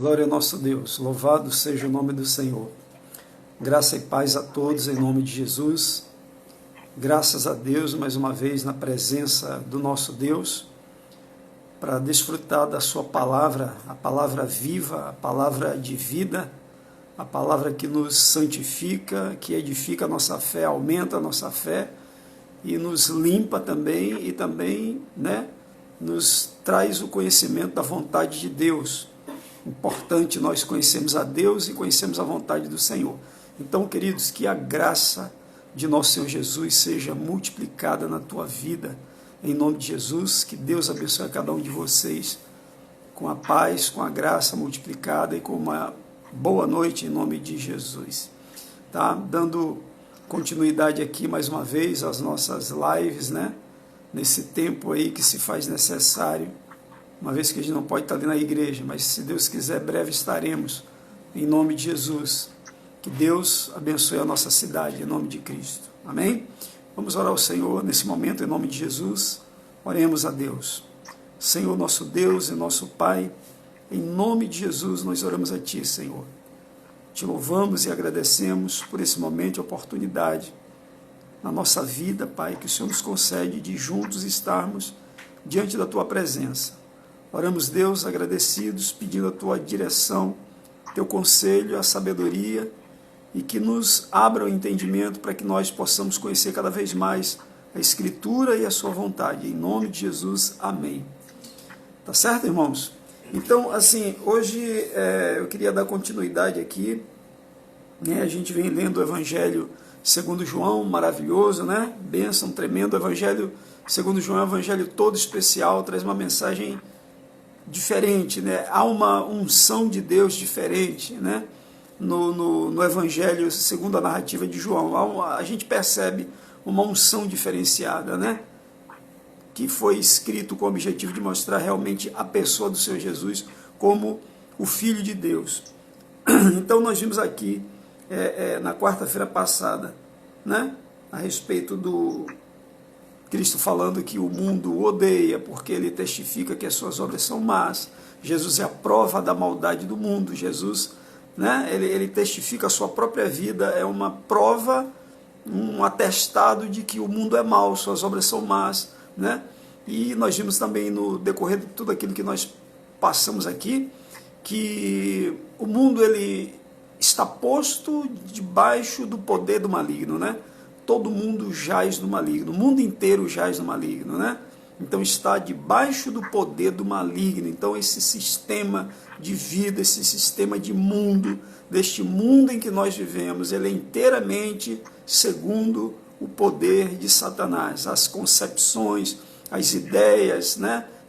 Glória ao nosso Deus, louvado seja o nome do Senhor. Graça e paz a todos em nome de Jesus. Graças a Deus, mais uma vez, na presença do nosso Deus, para desfrutar da sua palavra, a palavra viva, a palavra de vida, a palavra que nos santifica, que edifica a nossa fé, aumenta a nossa fé e nos limpa também e também, nos traz o conhecimento da vontade de Deus. Importante nós conhecermos a Deus e conhecermos a vontade do Senhor. Então, queridos, que a graça de nosso Senhor Jesus seja multiplicada na tua vida, em nome de Jesus, que Deus abençoe a cada um de vocês com a paz, com a graça multiplicada e com uma boa noite em nome de Jesus. Tá? Dando continuidade aqui mais uma vez às nossas lives, nesse tempo aí que se faz necessário, uma vez que a gente não pode estar ali na igreja, mas se Deus quiser, breve estaremos, em nome de Jesus. Que Deus abençoe a nossa cidade, em nome de Cristo. Amém? Vamos orar ao Senhor nesse momento, em nome de Jesus. Oremos a Deus. Senhor, nosso Deus e nosso Pai, em nome de Jesus, nós oramos a Ti, Senhor. Te louvamos e agradecemos por esse momento e oportunidade na nossa vida, Pai, que o Senhor nos concede de juntos estarmos diante da Tua presença. Oramos, Deus, agradecidos, pedindo a Tua direção, Teu conselho, a sabedoria, e que nos abra o entendimento para que nós possamos conhecer cada vez mais a Escritura e a Sua vontade. Em nome de Jesus, amém. Tá certo, irmãos? Então, assim, hoje eu queria dar continuidade aqui, a gente vem lendo o Evangelho segundo João, maravilhoso, Bênção, tremendo. O Evangelho segundo João é um evangelho todo especial, traz uma mensagem diferente, há uma unção de Deus diferente, no Evangelho segundo a narrativa de João. A gente percebe uma unção diferenciada, que foi escrito com o objetivo de mostrar realmente a pessoa do Senhor Jesus como o Filho de Deus. Então nós vimos aqui, na quarta-feira passada, a respeito do Cristo falando que o mundo o odeia porque ele testifica que as suas obras são más. Jesus é a prova da maldade do mundo. Jesus, ele testifica a sua própria vida, é uma prova, um atestado de que o mundo é mau, suas obras são más. E nós vimos também no decorrer de tudo aquilo que nós passamos aqui, que o mundo ele está posto debaixo do poder do maligno, Todo mundo jaz no maligno, o mundo inteiro jaz no maligno, Então está debaixo do poder do maligno. Então esse sistema de vida, esse sistema de mundo, deste mundo em que nós vivemos, ele é inteiramente segundo o poder de Satanás. As concepções, as ideias,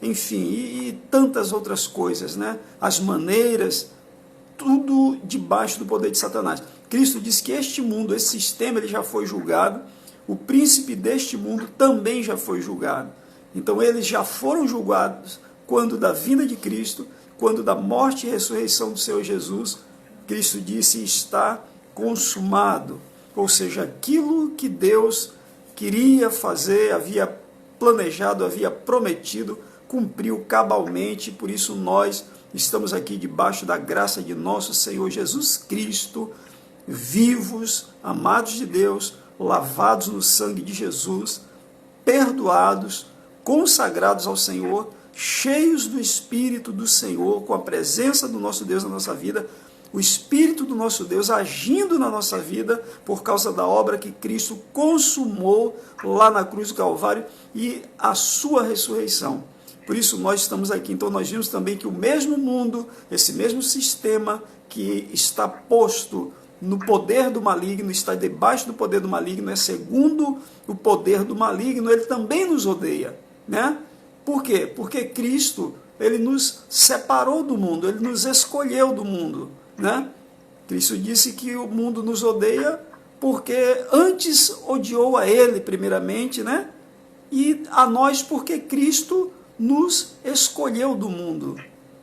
enfim, e tantas outras coisas, as maneiras, tudo debaixo do poder de Satanás. Cristo diz que este mundo, esse sistema, ele já foi julgado, o príncipe deste mundo também já foi julgado. Então eles já foram julgados quando da vinda de Cristo, quando da morte e ressurreição do Senhor Jesus. Cristo disse: está consumado, ou seja, aquilo que Deus queria fazer, havia planejado, havia prometido, cumpriu cabalmente. Por isso nós estamos aqui debaixo da graça de nosso Senhor Jesus Cristo, vivos, amados de Deus, lavados no sangue de Jesus, perdoados, consagrados ao Senhor, cheios do Espírito do Senhor, com a presença do nosso Deus na nossa vida, o Espírito do nosso Deus agindo na nossa vida por causa da obra que Cristo consumou lá na cruz do Calvário e a sua ressurreição. Por isso nós estamos aqui. Então nós vimos também que o mesmo mundo, esse mesmo sistema que está posto no poder do maligno, está debaixo do poder do maligno, é segundo o poder do maligno, ele também nos odeia. Por quê? Porque Cristo, ele nos separou do mundo, ele nos escolheu do mundo. Cristo disse que o mundo nos odeia porque antes odiou a ele primeiramente, e a nós porque Cristo nos escolheu do mundo,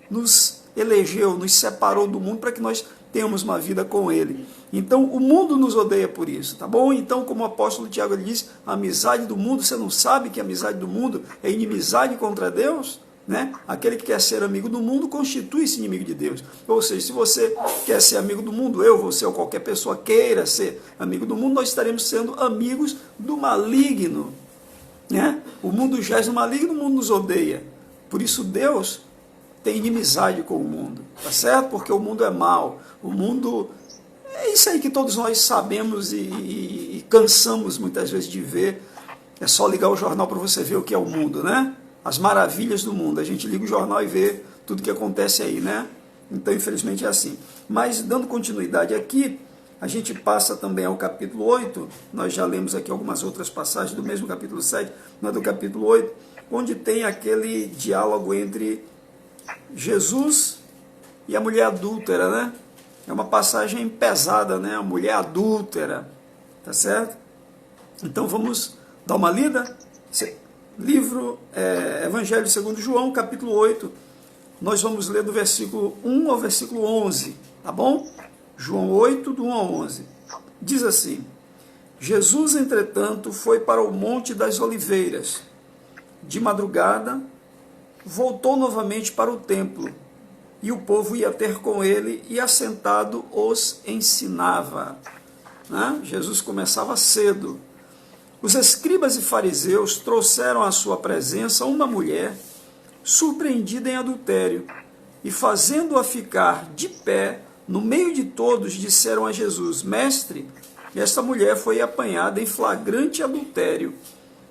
nos elegeu, nos separou do mundo para que nós tenhamos uma vida com ele. Então o mundo nos odeia por isso, tá bom? Então, como o apóstolo Tiago diz, a amizade do mundo, você não sabe que a amizade do mundo é inimizade contra Deus? né? Aquele que quer ser amigo do mundo constitui-se inimigo de Deus. Ou seja, se você quer ser amigo do mundo, eu, você ou qualquer pessoa queira ser amigo do mundo, nós estaremos sendo amigos do maligno, né? O mundo jaz no maligno, o mundo nos odeia. Por isso Deus tem inimizade com o mundo, tá certo? Porque o mundo é mau, o mundo é isso aí que todos nós sabemos e cansamos muitas vezes de ver. É só ligar o jornal para você ver o que é o mundo, né? As maravilhas do mundo. A gente liga o jornal e vê tudo o que acontece aí, né? Então, infelizmente, é assim. Mas, dando continuidade aqui, a gente passa também ao capítulo 8. Nós já lemos aqui algumas outras passagens do mesmo capítulo 7, mas do capítulo 8, onde tem aquele diálogo entre Jesus e a mulher adúltera, né? É uma passagem pesada, né? A mulher adúltera, tá certo? Então, vamos dar uma lida? Livro Evangelho segundo João, capítulo 8, nós vamos ler do versículo 1 ao versículo 11, tá bom? João 8, do 1 ao 11. Diz assim: Jesus, entretanto, foi para o Monte das Oliveiras. De madrugada, voltou novamente para o templo, e o povo ia ter com ele, e assentado os ensinava. Né? Jesus começava cedo. Os escribas e fariseus trouxeram à sua presença uma mulher surpreendida em adultério, e fazendo-a ficar de pé no meio de todos, disseram a Jesus: Mestre, esta mulher foi apanhada em flagrante adultério,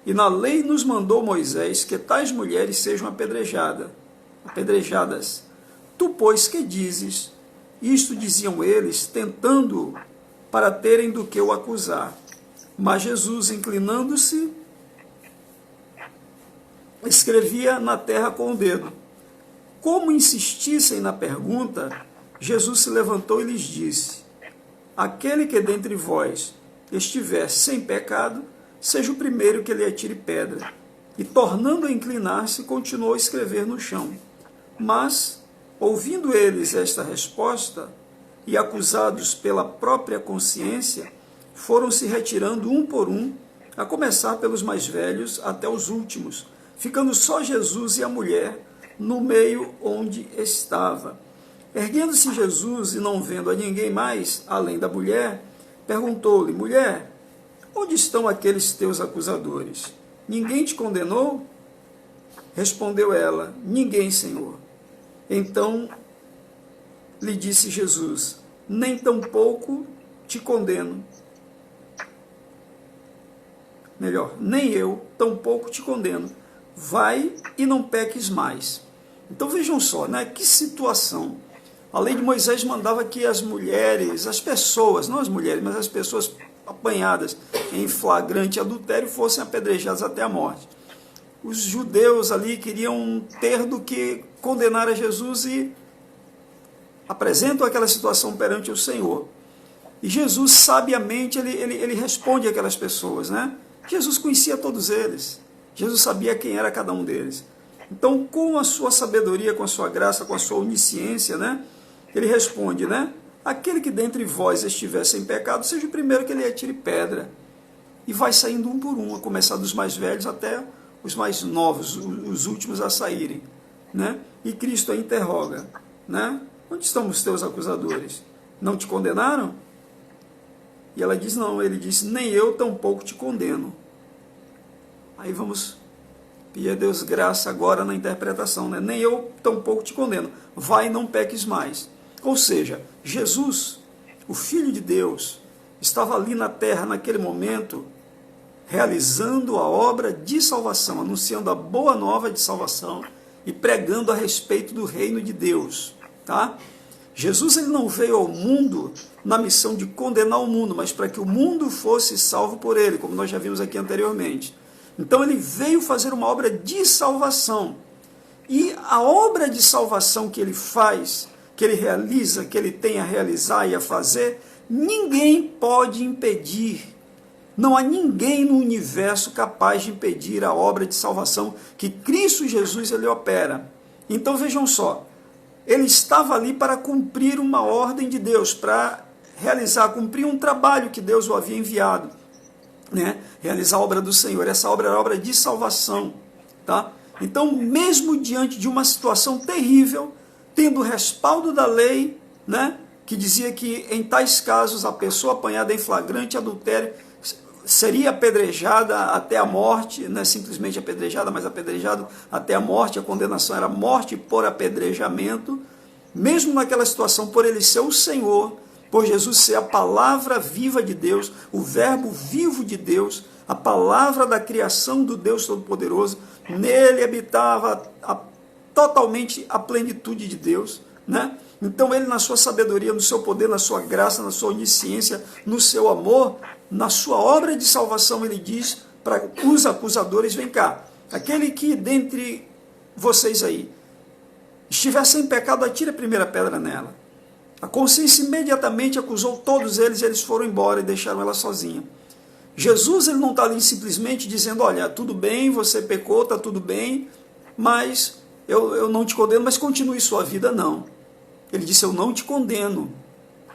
e na lei nos mandou Moisés que tais mulheres sejam apedrejadas. Tu, pois, que dizes? Isto diziam eles, tentando-o, para terem do que o acusar. Mas Jesus, inclinando-se, escrevia na terra com o dedo. Como insistissem na pergunta, Jesus se levantou e lhes disse: Aquele que dentre vós estiver sem pecado, seja o primeiro que lhe atire pedra. E, tornando a inclinar-se, continuou a escrever no chão. Mas, ouvindo eles esta resposta, e acusados pela própria consciência, foram se retirando um por um, a começar pelos mais velhos até os últimos, ficando só Jesus e a mulher no meio onde estava. Erguendo-se Jesus e não vendo a ninguém mais, além da mulher, perguntou-lhe: Mulher, onde estão aqueles teus acusadores? Ninguém te condenou? Respondeu ela: Ninguém, Senhor. Então lhe disse Jesus: Nem tampouco te condeno. Melhor, nem eu tampouco te condeno. Vai e não peques mais. Então vejam só, né? Que situação. A lei de Moisés mandava que as mulheres, as pessoas, não as mulheres, mas as pessoas apanhadas em flagrante adultério fossem apedrejadas até a morte. Os judeus ali queriam ter do que condenar a Jesus e apresentam aquela situação perante o Senhor. E Jesus, sabiamente, ele responde àquelas pessoas, né? Jesus conhecia todos eles. Jesus sabia quem era cada um deles. Então, com a sua sabedoria, com a sua graça, com a sua onisciência, né? Ele responde, né? Aquele que dentre vós estiver sem pecado, seja o primeiro que lhe atire pedra. E vai saindo um por um, a começar dos mais velhos até os mais novos, os últimos a saírem, né? E Cristo a interroga, né? Onde estão os teus acusadores? Não te condenaram? E ela diz: não. Ele diz: nem eu tampouco te condeno. Aí vamos pedir a Deus graça agora na interpretação, né? Nem eu tampouco te condeno. Vai e não peques mais. Ou seja, Jesus, o Filho de Deus, estava ali na terra naquele momento, realizando a obra de salvação, anunciando a boa nova de salvação e pregando a respeito do reino de Deus, tá? Jesus, ele não veio ao mundo na missão de condenar o mundo, mas para que o mundo fosse salvo por ele, como nós já vimos aqui anteriormente. Então ele veio fazer uma obra de salvação. E a obra de salvação que ele faz, que ele realiza, que ele tem a realizar e a fazer, ninguém pode impedir. Não há ninguém no universo capaz de impedir a obra de salvação que Cristo Jesus ele opera. Então vejam só, ele estava ali para cumprir uma ordem de Deus, para realizar, cumprir um trabalho que Deus o havia enviado, né? Realizar a obra do Senhor. Essa obra era a obra de salvação, tá? Então, mesmo diante de uma situação terrível, tendo o respaldo da lei, né, que dizia que em tais casos a pessoa apanhada em flagrante adultério seria apedrejada até a morte, não é simplesmente apedrejada, mas apedrejado até a morte, a condenação era morte por apedrejamento. Mesmo naquela situação, por ele ser o Senhor, por Jesus ser a palavra viva de Deus, o verbo vivo de Deus, a palavra da criação do Deus Todo-Poderoso, nele habitava totalmente a plenitude de Deus, né? Então ele, na sua sabedoria, no seu poder, na sua graça, na sua onisciência, no seu amor, na sua obra de salvação, ele diz para os acusadores: vem cá, aquele que dentre vocês aí estiver sem pecado, atire a primeira pedra nela. A consciência imediatamente acusou todos eles, e eles foram embora e deixaram ela sozinha. Jesus, ele não está ali simplesmente dizendo: olha, tudo bem, você pecou, está tudo bem, mas eu não te condeno, mas continue sua vida. Não. Ele disse: eu não te condeno.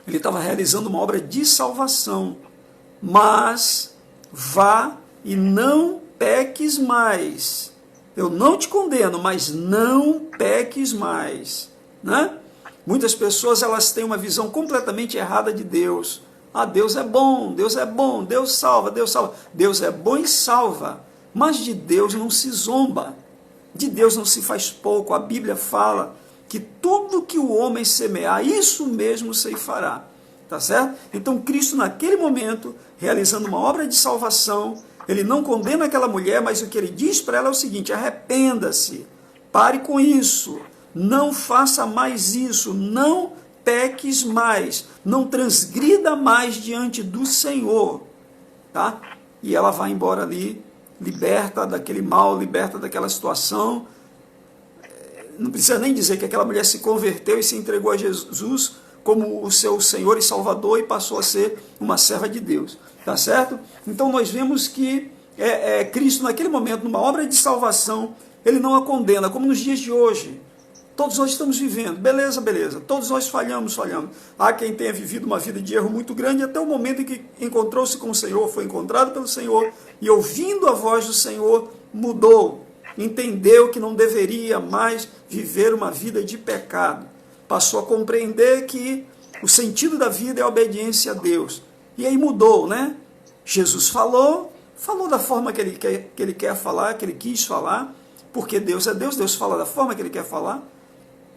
Ele estava realizando uma obra de salvação, mas vá e não peques mais. Eu não te condeno, mas não peques mais, né? Muitas pessoas, elas têm uma visão completamente errada de Deus. Ah, Deus é bom, Deus é bom, Deus salva, Deus salva. Deus é bom e salva, mas de Deus não se zomba, de Deus não se faz pouco. A Bíblia fala que tudo que o homem semear, isso mesmo ceifará, tá certo? Então Cristo, naquele momento, realizando uma obra de salvação, ele não condena aquela mulher, mas o que ele diz para ela é o seguinte: arrependa-se, pare com isso, não faça mais isso, não peques mais, não transgrida mais diante do Senhor, tá? E ela vai embora ali, liberta daquele mal, liberta daquela situação. Não precisa nem dizer que aquela mulher se converteu e se entregou a Jesus como o seu Senhor e Salvador e passou a ser uma serva de Deus, tá certo? Então nós vemos que Cristo, naquele momento, numa obra de salvação, ele não a condena, como nos dias de hoje. Todos nós estamos vivendo, beleza, todos nós falhamos. Há quem tenha vivido uma vida de erro muito grande até o momento em que encontrou-se com o Senhor, foi encontrado pelo Senhor e, ouvindo a voz do Senhor, mudou, entendeu que não deveria mais viver uma vida de pecado, passou a compreender que o sentido da vida é a obediência a Deus, e aí mudou, né? Jesus falou da forma que ele quer falar, que ele quis falar, porque Deus é Deus, Deus fala da forma que ele quer falar.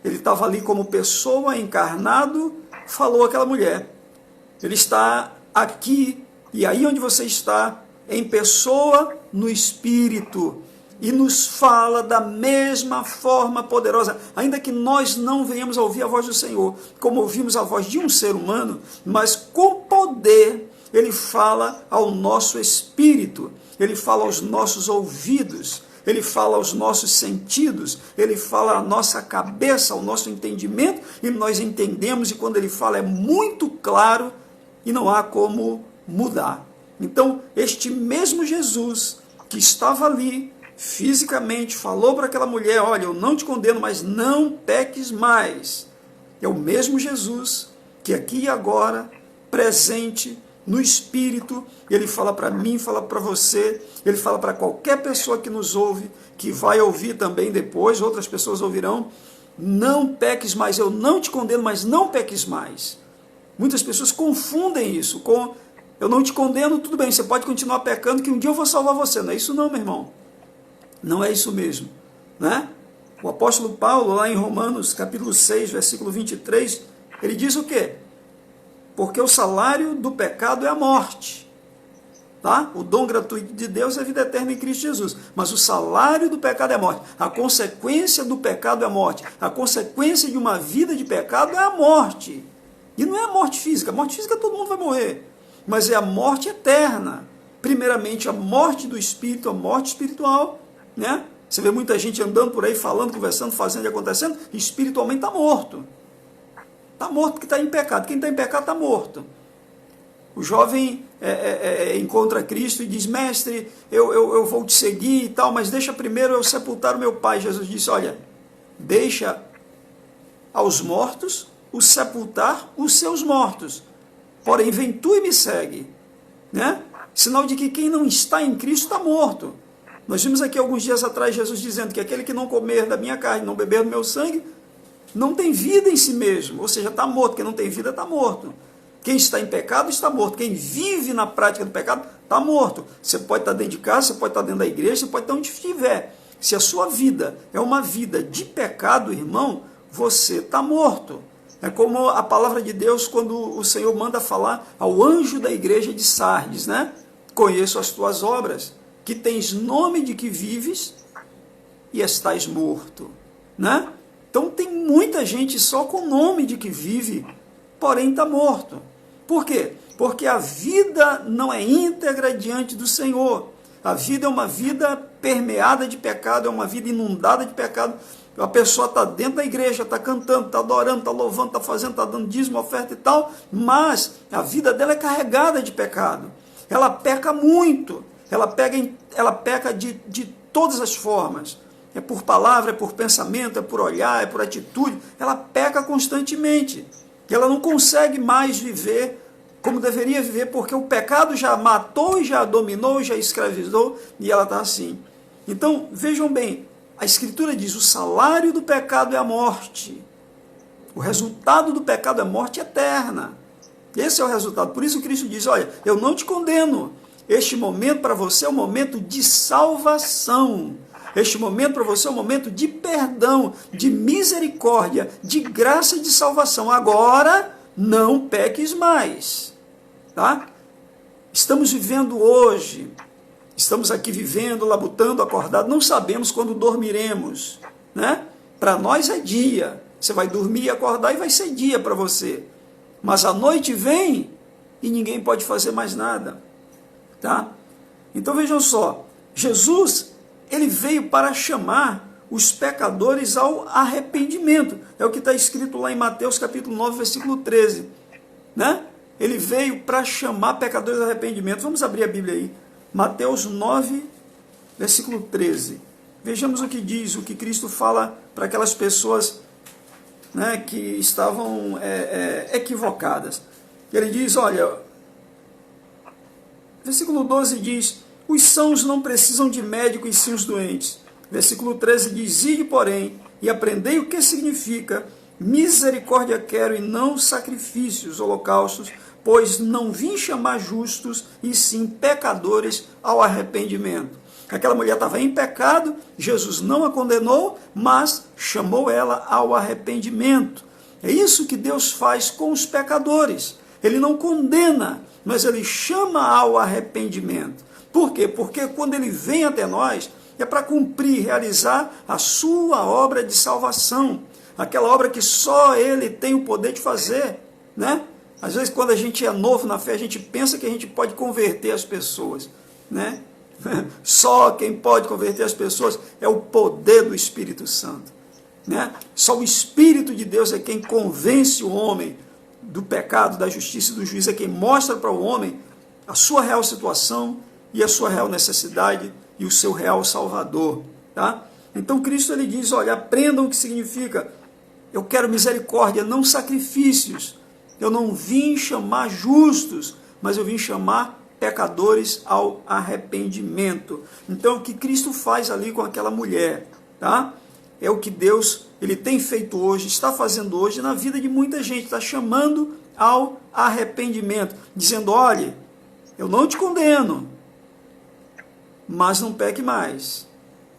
Ele estava ali como pessoa, encarnado, falou àquela mulher. Ele está aqui, e aí onde você está, em pessoa, no Espírito, e nos fala da mesma forma poderosa, ainda que nós não venhamos a ouvir a voz do Senhor, como ouvimos a voz de um ser humano, mas com poder, ele fala ao nosso espírito, ele fala aos nossos ouvidos, ele fala aos nossos sentidos, ele fala à nossa cabeça, ao nosso entendimento, e nós entendemos, e quando ele fala é muito claro, e não há como mudar. Então, este mesmo Jesus, que estava ali, fisicamente, falou para aquela mulher: olha, eu não te condeno, mas não peques mais. É o mesmo Jesus, que aqui e agora, presente, no Espírito, ele fala para mim, fala para você, ele fala para qualquer pessoa que nos ouve, que vai ouvir também depois, outras pessoas ouvirão: não peques mais, eu não te condeno, mas não peques mais. Muitas pessoas confundem isso com: eu não te condeno, tudo bem, você pode continuar pecando, que um dia eu vou salvar você. Não é isso não, meu irmão. Não é isso mesmo, né? O apóstolo Paulo, lá em Romanos, capítulo 6, versículo 23, ele diz o quê? Porque o salário do pecado é a morte, tá? O dom gratuito de Deus é a vida eterna em Cristo Jesus, mas o salário do pecado é a morte, a consequência do pecado é a morte, a consequência de uma vida de pecado é a morte, e não é a morte física todo mundo vai morrer, mas é a morte eterna, primeiramente a morte do espírito, a morte espiritual, né? Você vê muita gente andando por aí, falando, conversando, fazendo e acontecendo, e espiritualmente está morto. Está morto porque está em pecado. Quem está em pecado está morto. O jovem encontra Cristo e diz: mestre, eu vou te seguir e tal, mas deixa primeiro eu sepultar o meu pai. Jesus disse: olha, deixa aos mortos o sepultar os seus mortos. Porém, vem tu e me segue. Né? Sinal de que quem não está em Cristo está morto. Nós vimos aqui alguns dias atrás Jesus dizendo que aquele que não comer da minha carne, não beber do meu sangue, não tem vida em si mesmo, ou seja, está morto. Quem não tem vida está morto. Quem está em pecado está morto. Quem vive na prática do pecado está morto. Você pode estar dentro de casa, você pode estar dentro da igreja, você pode estar onde estiver. Se a sua vida é uma vida de pecado, irmão, você está morto. É como a palavra de Deus quando o Senhor manda falar ao anjo da igreja de Sardes, né? Conheço as tuas obras, que tens nome de que vives e estás morto, né? Então tem muita gente só com nome de que vive, porém está morto. Por quê? Porque a vida não é íntegra diante do Senhor. A vida é uma vida permeada de pecado, é uma vida inundada de pecado. A pessoa está dentro da igreja, está cantando, está adorando, está louvando, está fazendo, está dando dízimo, oferta e tal, mas a vida dela é carregada de pecado. Ela peca muito, ela peca de todas as formas. É por palavra, é por pensamento, é por olhar, é por atitude. Ela peca constantemente. Ela não consegue mais viver como deveria viver, porque o pecado já matou, já dominou, já escravizou, e ela está assim. Então, vejam bem, a Escritura diz, o salário do pecado é a morte. O resultado do pecado é morte eterna. Esse é o resultado. Por isso Cristo diz, olha, eu não te condeno. Este momento para você é um momento de salvação. Este momento para você é um momento de perdão, de misericórdia, de graça e de salvação. Agora, não peques mais. Tá? Estamos vivendo hoje, estamos aqui vivendo, labutando, acordado, não sabemos quando dormiremos. Né? Para nós é dia. Você vai dormir e acordar e vai ser dia para você. Mas a noite vem e ninguém pode fazer mais nada. Tá? Então vejam só, Jesus, ele veio para chamar os pecadores ao arrependimento. É o que está escrito lá em Mateus capítulo 9, versículo 13. Né? Ele veio para chamar pecadores ao arrependimento. Vamos abrir a Bíblia aí. Mateus 9, versículo 13. Vejamos o que diz, o que Cristo fala para aquelas pessoas, né, que estavam equivocadas. Ele diz, olha, versículo 12 diz, os sãos não precisam de médico e sim os doentes. Versículo 13 diz, ide, porém, e aprendei o que significa misericórdia quero e não sacrifícios, holocaustos, pois não vim chamar justos e sim pecadores ao arrependimento. Aquela mulher estava em pecado, Jesus não a condenou, mas chamou ela ao arrependimento. É isso que Deus faz com os pecadores. Ele não condena, mas ele chama ao arrependimento. Por quê? Porque quando ele vem até nós, é para cumprir, realizar a sua obra de salvação. Aquela obra que só ele tem o poder de fazer, né? Às vezes, quando a gente é novo na fé, a gente pensa que a gente pode converter as pessoas, né? Só quem pode converter as pessoas é o poder do Espírito Santo, né? Só o Espírito de Deus é quem convence o homem do pecado, da justiça e do juízo, é quem mostra para o homem a sua real situação e a sua real necessidade e o seu real Salvador, tá? Então Cristo ele diz, olha, aprendam o que significa, eu quero misericórdia, não sacrifícios. Eu não vim chamar justos, mas eu vim chamar pecadores ao arrependimento. Então, o que Cristo faz ali com aquela mulher, tá? É o que Deus ele tem feito hoje, está fazendo hoje na vida de muita gente, está chamando ao arrependimento, dizendo, olha, eu não te condeno, mas não peque mais.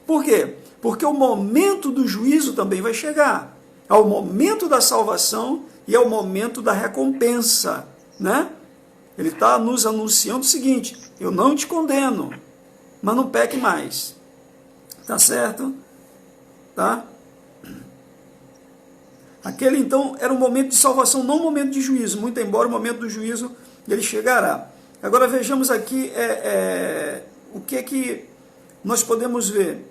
Por quê? Porque o momento do juízo também vai chegar. Ao momento da salvação e ao momento da recompensa, né? Ele está nos anunciando o seguinte, eu não te condeno, mas não peque mais. Tá certo? Tá? Aquele então era um momento de salvação, não um momento de juízo, muito embora o momento do juízo ele chegará. Agora vejamos aqui o que é que nós podemos ver.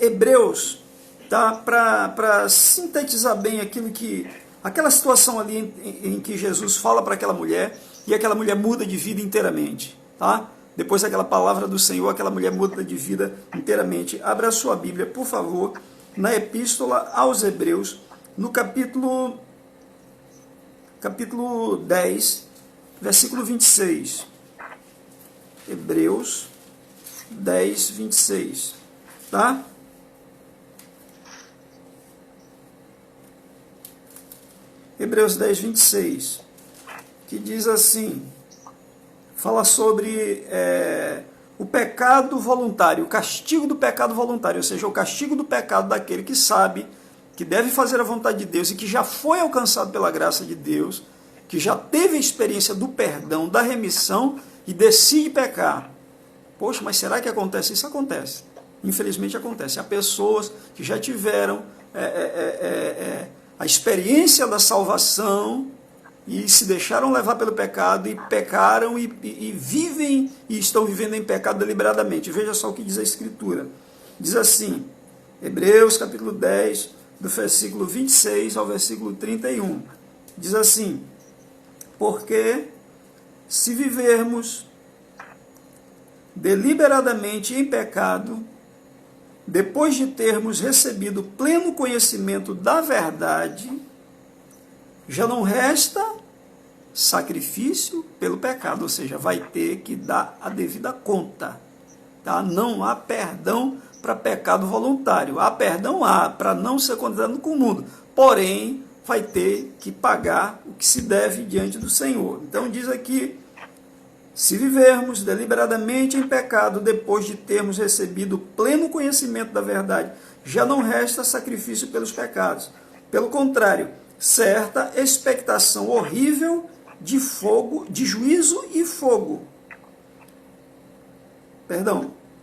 Hebreus, tá? Para sintetizar bem aquela situação ali em que Jesus fala para aquela mulher, e aquela mulher muda de vida inteiramente. Tá? Depois daquela palavra do Senhor, aquela mulher muda de vida inteiramente. Abra a sua Bíblia, por favor, na Epístola aos Hebreus, no capítulo 10, versículo 26. Hebreus, 10, 26. Tá? Hebreus 10, 26, que diz assim, fala sobre o pecado voluntário, o castigo do pecado voluntário, ou seja, o castigo do pecado daquele que sabe que deve fazer a vontade de Deus e que já foi alcançado pela graça de Deus, que já teve a experiência do perdão, da remissão e decide pecar. Poxa, mas será que acontece? Isso acontece. Infelizmente acontece. Há pessoas que já tiveram a experiência da salvação e se deixaram levar pelo pecado e pecaram e vivem e estão vivendo em pecado deliberadamente. Veja só o que diz a Escritura. Diz assim, Hebreus capítulo 10, do versículo 26 ao versículo 31. Diz assim, porque se vivermos deliberadamente em pecado, depois de termos recebido pleno conhecimento da verdade, já não resta sacrifício pelo pecado, ou seja, vai ter que dar a devida conta. Tá? Não há perdão para pecado voluntário. Há perdão para não ser condenado com o mundo. Porém, vai ter que pagar o que se deve diante do Senhor. Então diz aqui, se vivermos deliberadamente em pecado, depois de termos recebido pleno conhecimento da verdade, já não resta sacrifício pelos pecados. Pelo contrário, certa expectação horrível de fogo, de juízo e fogo.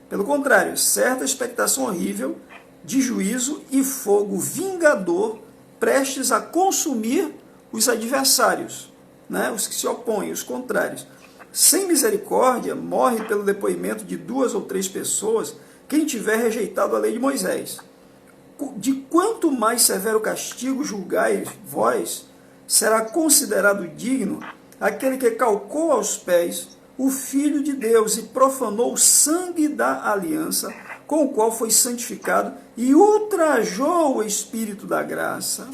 Pelo contrário, certa expectação horrível de juízo e fogo vingador, prestes a consumir os adversários, né? Os que se opõem, os contrários. Sem misericórdia, morre pelo depoimento de 2 ou 3 pessoas quem tiver rejeitado a lei de Moisés. De quanto mais severo castigo julgais vós, será considerado digno aquele que calcou aos pés o Filho de Deus e profanou o sangue da aliança, com o qual foi santificado e ultrajou o Espírito da graça.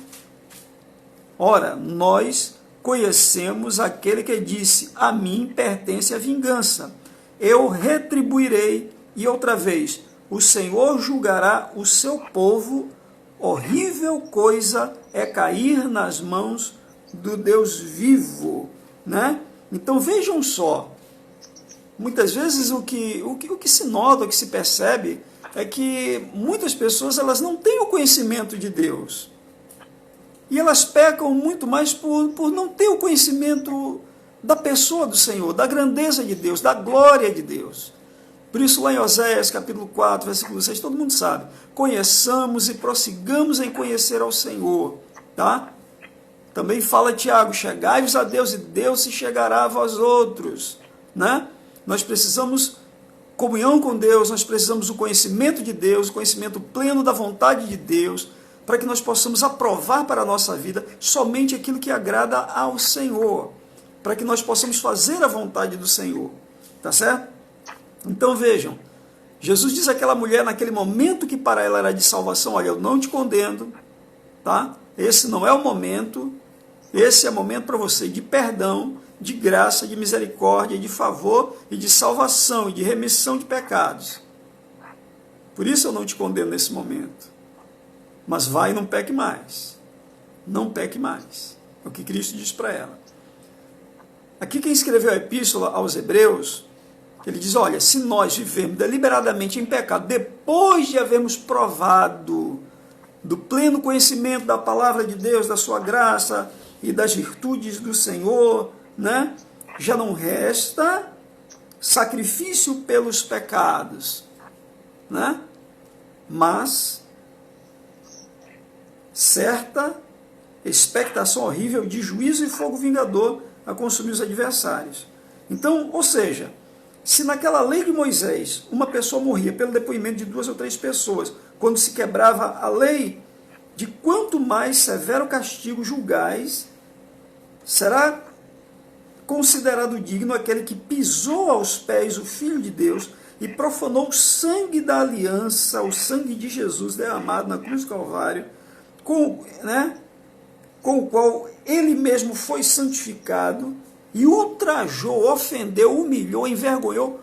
Ora, nós conhecemos aquele que disse, a mim pertence a vingança, eu retribuirei, e outra vez, o Senhor julgará o seu povo, horrível coisa é cair nas mãos do Deus vivo. Né? Então vejam só, muitas vezes o que se nota, o que se percebe, é que muitas pessoas elas não têm o conhecimento de Deus. E elas pecam muito mais por não ter o conhecimento da pessoa do Senhor, da grandeza de Deus, da glória de Deus. Por isso, lá em Oséias, capítulo 4, versículo 6, todo mundo sabe, conheçamos e prossigamos em conhecer ao Senhor. Tá? Também fala Tiago, chegai-vos a Deus e Deus se chegará a vós outros. Né? Nós precisamos comunhão com Deus, nós precisamos do conhecimento de Deus, o conhecimento pleno da vontade de Deus, para que nós possamos aprovar para a nossa vida somente aquilo que agrada ao Senhor, para que nós possamos fazer a vontade do Senhor, tá certo? Então vejam, Jesus diz àquela mulher naquele momento que para ela era de salvação, olha, eu não te condeno, tá? Esse não é o momento, esse é o momento para você de perdão, de graça, de misericórdia, de favor e de salvação e de remissão de pecados. Por isso eu não te condeno nesse momento. Mas vai e não peque mais. Não peque mais. É o que Cristo diz para ela. Aqui quem escreveu a epístola aos Hebreus, ele diz, olha, se nós vivemos deliberadamente em pecado, depois de havermos provado do pleno conhecimento da palavra de Deus, da sua graça e das virtudes do Senhor, né? Já não resta sacrifício pelos pecados, né? Mas certa expectação horrível de juízo e fogo vingador a consumir os adversários. Então, ou seja, se naquela lei de Moisés uma pessoa morria pelo depoimento de 2 ou 3 pessoas, quando se quebrava a lei, de quanto mais severo castigo julgais, será considerado digno aquele que pisou aos pés o Filho de Deus e profanou o sangue da aliança, o sangue de Jesus derramado na cruz do Calvário, com o qual ele mesmo foi santificado e ultrajou, ofendeu, humilhou, envergonhou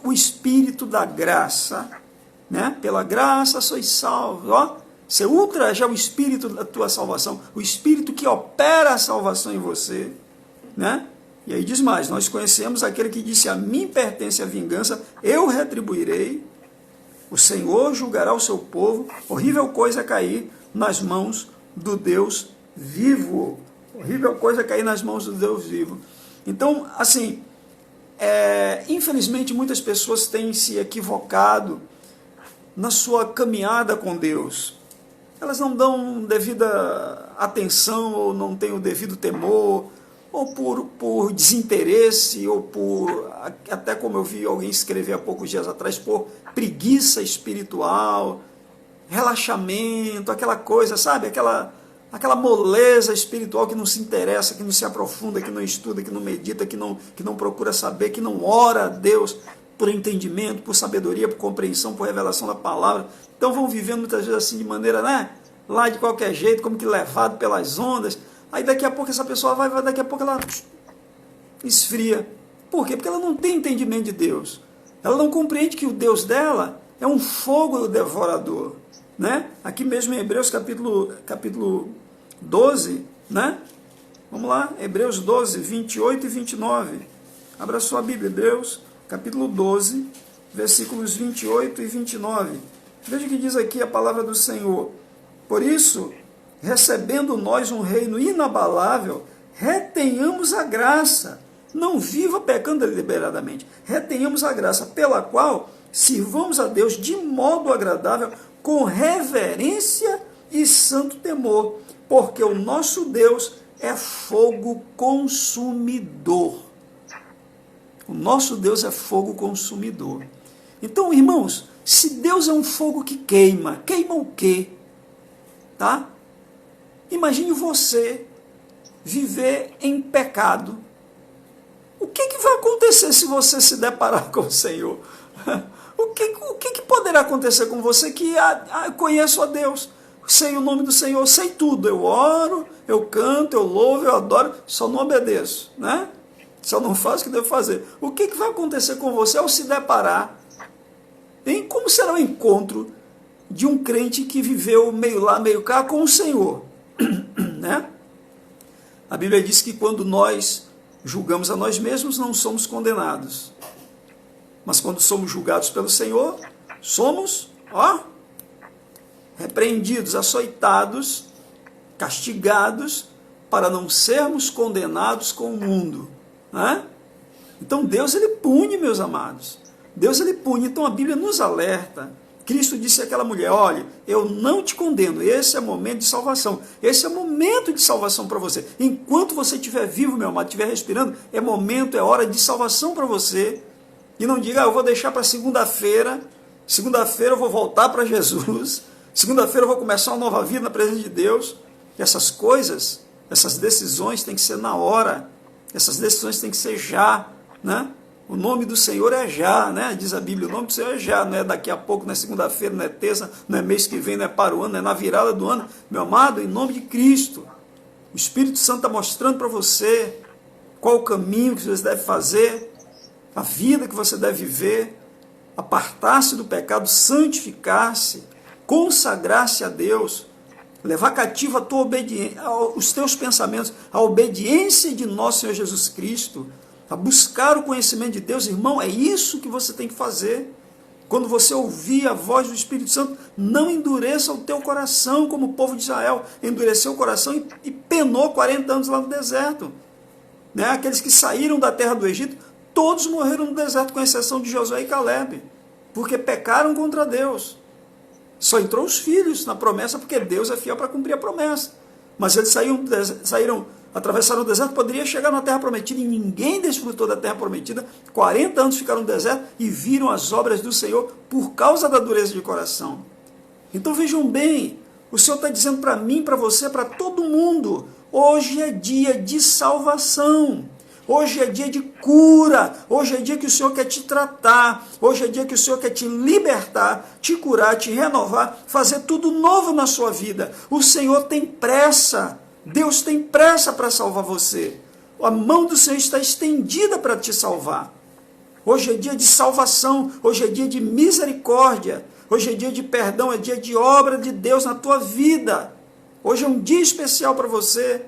o Espírito da graça, né? Pela graça sois salvos, ó. Você ultraja o Espírito da tua salvação, o Espírito que opera a salvação em você, né? E aí diz mais, nós conhecemos aquele que disse, a mim pertence a vingança, eu retribuirei, o Senhor julgará o seu povo, horrível coisa é cair nas mãos do Deus vivo, horrível coisa é cair nas mãos do Deus vivo. Então, assim, infelizmente muitas pessoas têm se equivocado na sua caminhada com Deus. Elas não dão devida atenção, ou não têm o devido temor, ou por desinteresse, ou por, até como eu vi alguém escrever há poucos dias atrás, por preguiça espiritual, relaxamento, aquela coisa, sabe? Aquela moleza espiritual que não se interessa, que não se aprofunda, que não estuda, que não medita, que não procura saber, que não ora a Deus por entendimento, por sabedoria, por compreensão, por revelação da palavra. Então vão vivendo muitas vezes assim de maneira, né? Lá de qualquer jeito, como que levado pelas ondas. Aí daqui a pouco essa pessoa vai, daqui a pouco ela esfria. Por quê? Porque ela não tem entendimento de Deus. Ela não compreende que o Deus dela é um fogo devorador, né? Aqui mesmo em Hebreus capítulo 12, né? Vamos lá, Hebreus 12, 28 e 29. Abra sua Bíblia, Hebreus capítulo 12, versículos 28 e 29. Veja o que diz aqui a palavra do Senhor. Por isso, recebendo nós um reino inabalável, retenhamos a graça, não viva pecando deliberadamente, retenhamos a graça pela qual sirvamos a Deus de modo agradável, com reverência e santo temor, porque o nosso Deus é fogo consumidor. O nosso Deus é fogo consumidor. Então, irmãos, se Deus é um fogo que queima, queima o quê? Tá? Imagine você viver em pecado. O que vai acontecer se você se deparar com o Senhor? O que poderá acontecer com você que conheço a Deus, sei o nome do Senhor, sei tudo, eu oro, eu canto, eu louvo, eu adoro, só não obedeço, né? Só não faço o que devo fazer. O que vai acontecer com você ao se deparar? Como será o encontro de um crente que viveu meio lá, meio cá com o Senhor? Né? A Bíblia diz que quando nós julgamos a nós mesmos, não somos condenados. Mas quando somos julgados pelo Senhor, somos, repreendidos, açoitados, castigados, para não sermos condenados com o mundo. Né? Então Deus, ele pune, meus amados. Deus, ele pune. Então a Bíblia nos alerta. Cristo disse àquela mulher, olha, eu não te condeno, esse é o momento de salvação, esse é o momento de salvação para você. Enquanto você estiver vivo, meu amado, estiver respirando, é momento, é hora de salvação para você. E não diga, eu vou deixar para segunda-feira eu vou voltar para Jesus, segunda-feira eu vou começar uma nova vida na presença de Deus. E essas coisas, essas decisões têm que ser na hora, essas decisões têm que ser já, né? O nome do Senhor é já, né? Diz a Bíblia, o nome do Senhor é já, não é daqui a pouco, não é segunda-feira, não é terça, não é mês que vem, não é para o ano, não é na virada do ano. Meu amado, em nome de Cristo, o Espírito Santo está mostrando para você qual o caminho que você deve fazer, a vida que você deve viver, apartar-se do pecado, santificar-se, consagrar-se a Deus, levar cativo a tua obediência, os teus pensamentos, a obediência de nosso Senhor Jesus Cristo, a buscar o conhecimento de Deus. Irmão, é isso que você tem que fazer. Quando você ouvir a voz do Espírito Santo, não endureça o teu coração, como o povo de Israel endureceu o coração e penou 40 anos lá no deserto. Né? Aqueles que saíram da terra do Egito, todos morreram no deserto, com exceção de Josué e Calebe, porque pecaram contra Deus. Só entrou os filhos na promessa, porque Deus é fiel para cumprir a promessa. Mas eles atravessaram o deserto, poderia chegar na terra prometida, e ninguém desfrutou da terra prometida. 40 anos ficaram no deserto e viram as obras do Senhor por causa da dureza de coração. Então vejam bem, o Senhor está dizendo para mim, para você, para todo mundo, hoje é dia de salvação. Hoje é dia de cura, hoje é dia que o Senhor quer te tratar, hoje é dia que o Senhor quer te libertar, te curar, te renovar, fazer tudo novo na sua vida. O Senhor tem pressa, Deus tem pressa para salvar você. A mão do Senhor está estendida para te salvar. Hoje é dia de salvação, hoje é dia de misericórdia, hoje é dia de perdão, é dia de obra de Deus na tua vida. Hoje é um dia especial para você,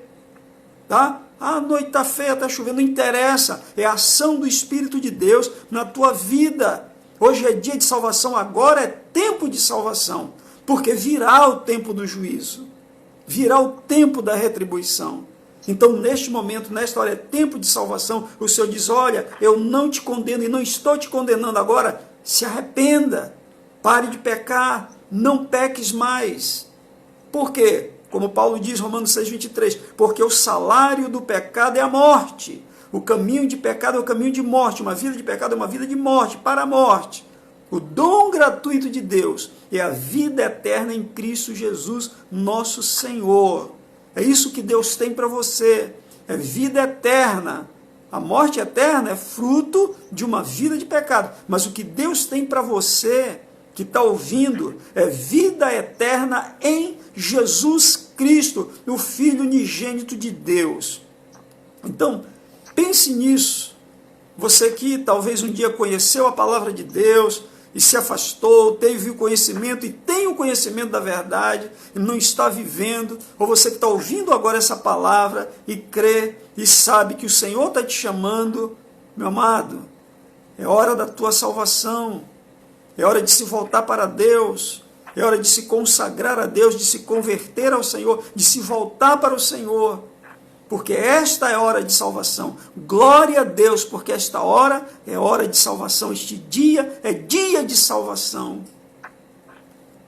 tá? A noite está feia, está chovendo, não interessa, é a ação do Espírito de Deus na tua vida. Hoje é dia de salvação, agora é tempo de salvação, porque virá o tempo do juízo, virá o tempo da retribuição. Então, neste momento, nesta hora, é tempo de salvação. O Senhor diz, olha, eu não te condeno e não estou te condenando agora. Se arrependa, pare de pecar, não peques mais. Por quê? Como Paulo diz, Romanos 6,23, porque o salário do pecado é a morte. O caminho de pecado é o caminho de morte. Uma vida de pecado é uma vida de morte, para a morte. O dom gratuito de Deus é a vida eterna em Cristo Jesus, nosso Senhor. É isso que Deus tem para você, é vida eterna. A morte eterna é fruto de uma vida de pecado. Mas o que Deus tem para você, que está ouvindo, é vida eterna em Jesus Cristo, o Filho unigênito de Deus. Então, pense nisso. Você que talvez um dia conheceu a palavra de Deus e se afastou, teve o conhecimento e tem o conhecimento da verdade e não está vivendo, ou você que está ouvindo agora essa palavra e crê e sabe que o Senhor está te chamando, meu amado, é hora da tua salvação, é hora de se voltar para Deus, é hora de se consagrar a Deus, de se converter ao Senhor, de se voltar para o Senhor, porque esta é hora de salvação. Glória a Deus, porque esta hora é hora de salvação. Este dia é dia de salvação.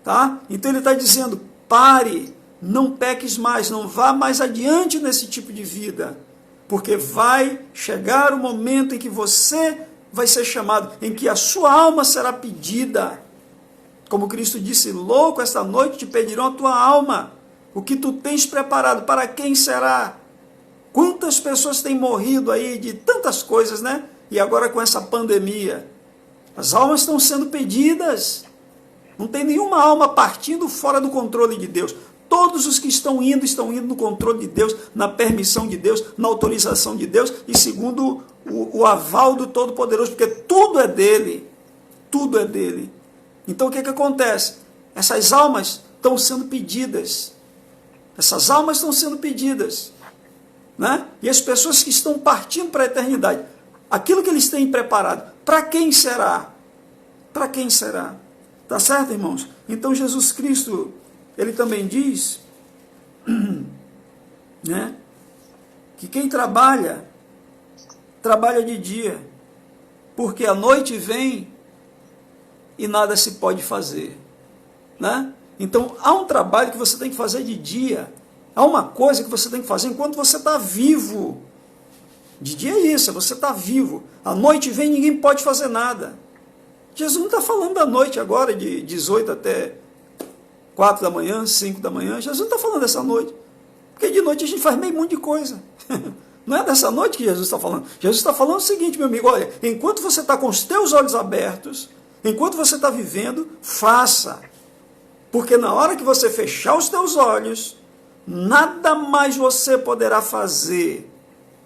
Tá? Então ele está dizendo, pare, não peques mais, não vá mais adiante nesse tipo de vida, porque vai chegar o momento em que você vai ser chamado, em que a sua alma será pedida. Como Cristo disse, louco, esta noite te pedirão a tua alma. O que tu tens preparado, para quem será? Quantas pessoas têm morrido aí de tantas coisas, né? E agora com essa pandemia, as almas estão sendo pedidas. Não tem nenhuma alma partindo fora do controle de Deus. Todos os que estão indo no controle de Deus, na permissão de Deus, na autorização de Deus e segundo o aval do Todo-Poderoso, porque tudo é dele. Tudo é dele. Então o que acontece? Essas almas estão sendo pedidas. Essas almas estão sendo pedidas. Né? E as pessoas que estão partindo para a eternidade, aquilo que eles têm preparado, para quem será? Para quem será? Tá certo, irmãos? Então Jesus Cristo, ele também diz, né, que quem trabalha, trabalha de dia, porque a noite vem e nada se pode fazer. Né? Então há um trabalho que você tem que fazer de dia. Há uma coisa que você tem que fazer enquanto você está vivo. De dia é isso, você está vivo. A noite vem e ninguém pode fazer nada. Jesus não está falando da noite agora, de 18 até 4 da manhã, 5 da manhã. Jesus não está falando dessa noite. Porque de noite a gente faz meio monte de coisa. Não é dessa noite que Jesus está falando. Jesus está falando o seguinte, meu amigo, olha, enquanto você está com os teus olhos abertos, enquanto você está vivendo, faça. Porque na hora que você fechar os teus olhos, nada mais você poderá fazer,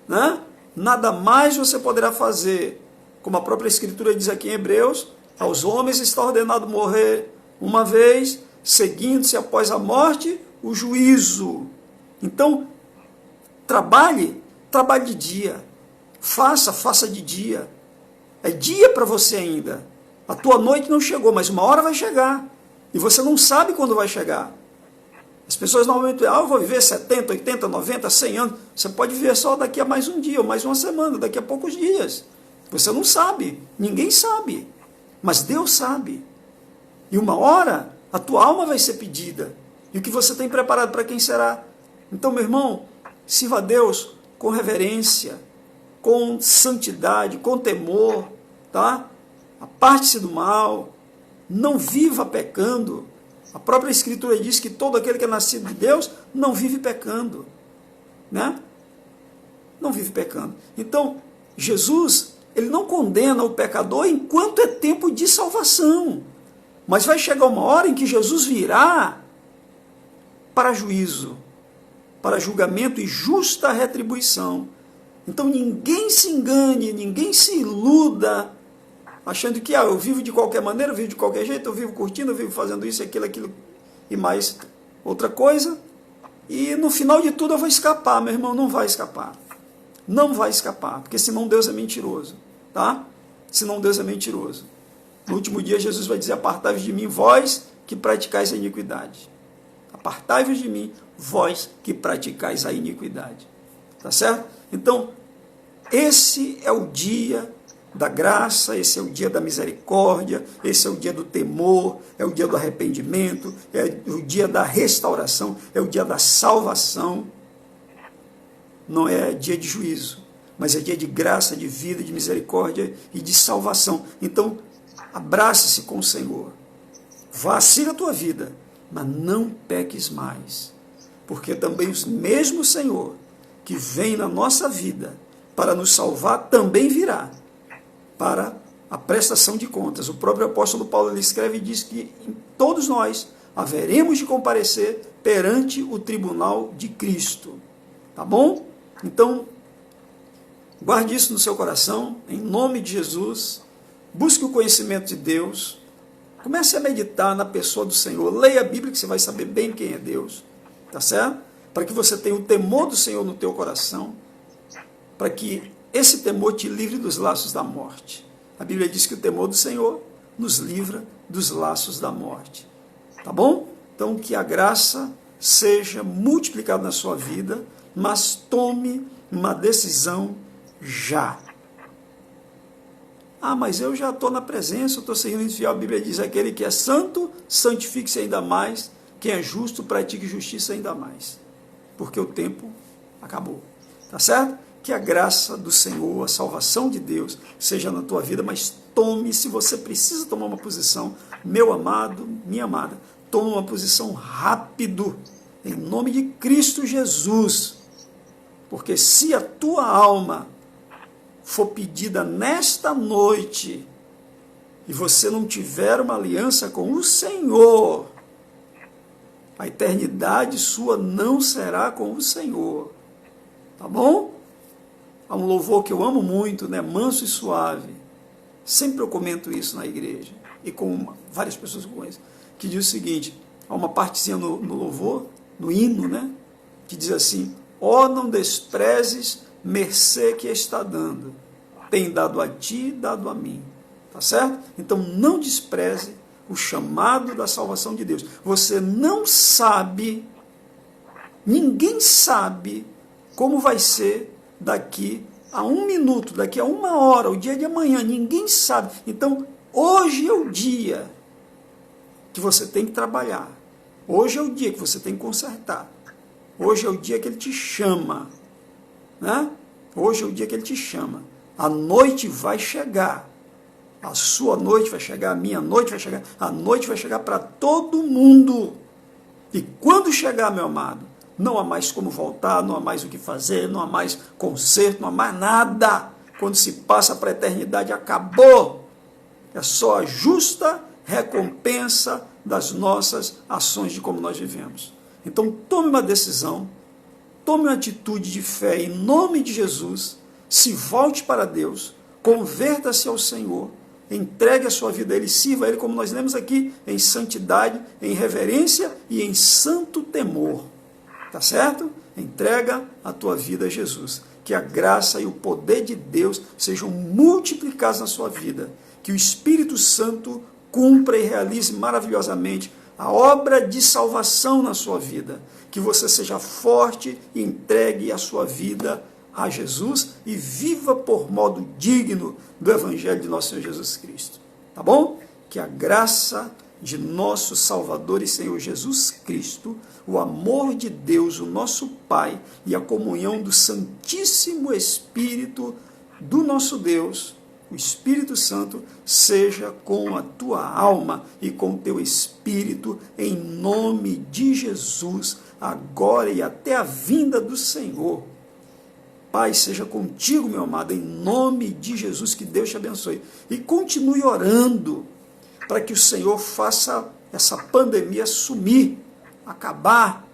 né? Nada mais você poderá fazer. Como a própria Escritura diz aqui em Hebreus, aos homens está ordenado morrer uma vez, seguindo-se após a morte o juízo. Então, trabalhe de dia. Faça de dia. É dia para você ainda. A tua noite não chegou, mas uma hora vai chegar. E você não sabe quando vai chegar. As pessoas normalmente, eu vou viver 70, 80, 90, 100 anos. Você pode viver só daqui a mais um dia, ou mais uma semana, daqui a poucos dias. Você não sabe, ninguém sabe. Mas Deus sabe. E uma hora, a tua alma vai ser pedida. E o que você tem preparado para quem será? Então, meu irmão, sirva a Deus com reverência, com santidade, com temor, tá? Aparte-se do mal, não viva pecando. A própria Escritura diz que todo aquele que é nascido de Deus não vive pecando, né? Não vive pecando. Então, Jesus, ele não condena o pecador enquanto é tempo de salvação. Mas vai chegar uma hora em que Jesus virá para juízo, para julgamento e justa retribuição. Então ninguém se engane, ninguém se iluda achando que eu vivo de qualquer maneira, eu vivo de qualquer jeito, eu vivo curtindo, eu vivo fazendo isso, aquilo e mais outra coisa, e no final de tudo eu vou escapar. Meu irmão, não vai escapar. Não vai escapar, porque senão Deus é mentiroso, tá? Senão Deus é mentiroso. No último dia Jesus vai dizer: apartai-vos de mim, vós que praticais a iniquidade. Apartai-vos de mim, vós que praticais a iniquidade. Tá certo? Então, esse é o dia da graça, esse é o dia da misericórdia, esse é o dia do temor, é o dia do arrependimento, é o dia da restauração, é o dia da salvação. Não é dia de juízo, mas é dia de graça, de vida, de misericórdia e de salvação. Então, abrace-se com o Senhor. Vá, siga a tua vida, mas não peques mais, porque também o mesmo Senhor que vem na nossa vida para nos salvar também virá para a prestação de contas. O próprio apóstolo Paulo, ele escreve e diz que todos nós haveremos de comparecer perante o tribunal de Cristo. Tá bom? Então, guarde isso no seu coração, em nome de Jesus. Busque o conhecimento de Deus. Comece a meditar na pessoa do Senhor. Leia a Bíblia, que você vai saber bem quem é Deus. Tá certo? Para que você tenha o temor do Senhor no teu coração. Para que esse temor te livre dos laços da morte. A Bíblia diz que o temor do Senhor nos livra dos laços da morte. Tá bom? Então, que a graça seja multiplicada na sua vida, mas tome uma decisão já. Ah, mas eu já estou na presença, eu estou sendo fiel. A Bíblia diz: aquele que é santo, santifique-se ainda mais. Quem é justo, pratique justiça ainda mais. Porque o tempo acabou. Tá certo? Que a graça do Senhor, a salvação de Deus, seja na tua vida, mas tome, se você precisa tomar uma posição, meu amado, minha amada, tome uma posição rápido, em nome de Cristo Jesus. Porque se a tua alma for pedida nesta noite, e você não tiver uma aliança com o Senhor, a eternidade sua não será com o Senhor. Tá bom? Há um louvor que eu amo muito, né? Manso e suave. Sempre eu comento isso na igreja, e com várias pessoas que eu conheço, que diz o seguinte: há uma partezinha no louvor, no hino, né? Que diz assim: ó, não desprezes mercê que está dando, tem dado a ti, dado a mim. Tá certo? Então não despreze o chamado da salvação de Deus. Você não sabe, ninguém sabe como vai ser daqui a 1 minuto, daqui a 1 hora, o dia de amanhã, ninguém sabe. Então, hoje é o dia que você tem que trabalhar. Hoje é o dia que você tem que consertar. Hoje é o dia que ele te chama. Né? Hoje é o dia que ele te chama. A noite vai chegar. A sua noite vai chegar, a minha noite vai chegar. A noite vai chegar para todo mundo. E quando chegar, meu amado, não há mais como voltar, não há mais o que fazer, não há mais conserto, não há mais nada. Quando se passa para a eternidade, acabou. É só a justa recompensa das nossas ações de como nós vivemos. Então, tome uma decisão, tome uma atitude de fé em nome de Jesus, se volte para Deus, converta-se ao Senhor, entregue a sua vida a Ele, sirva a Ele, como nós lemos aqui, em santidade, em reverência e em santo temor. Tá certo? Entrega a tua vida a Jesus. Que a graça e o poder de Deus sejam multiplicados na sua vida. Que o Espírito Santo cumpra e realize maravilhosamente a obra de salvação na sua vida. Que você seja forte e entregue a sua vida a Jesus e viva por modo digno do Evangelho de nosso Senhor Jesus Cristo. Tá bom? Que a graça de nosso Salvador e Senhor Jesus Cristo, o amor de Deus, o nosso Pai, e a comunhão do Santíssimo Espírito do nosso Deus, o Espírito Santo, seja com a tua alma e com o teu espírito, em nome de Jesus, agora e até a vinda do Senhor. Pai, seja contigo, meu amado, em nome de Jesus, que Deus te abençoe. E continue orando para que o Senhor faça essa pandemia sumir, acabar,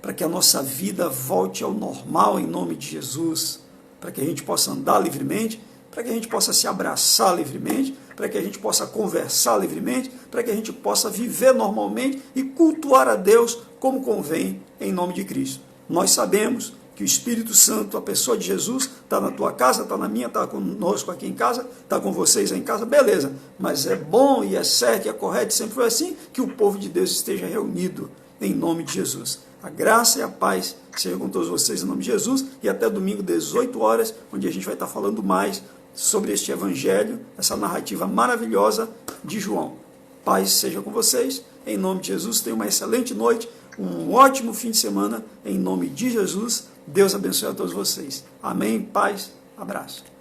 para que a nossa vida volte ao normal em nome de Jesus, para que a gente possa andar livremente para que a gente possa se abraçar livremente, para que a gente possa conversar livremente, para que a gente possa viver normalmente e cultuar a Deus como convém, em nome de Cristo. Nós sabemos que o Espírito Santo, a pessoa de Jesus, está na tua casa, está na minha, está conosco aqui em casa, está com vocês aí em casa, beleza. Mas é bom e é certo e é correto, sempre foi assim, que o povo de Deus esteja reunido em nome de Jesus. A graça e a paz sejam com todos vocês em nome de Jesus e até domingo, 18 horas, onde a gente vai estar falando mais sobre este evangelho, essa narrativa maravilhosa de João. Paz seja com vocês, em nome de Jesus. Tenham uma excelente noite, um ótimo fim de semana, em nome de Jesus. Deus abençoe a todos vocês. Amém, paz, abraço.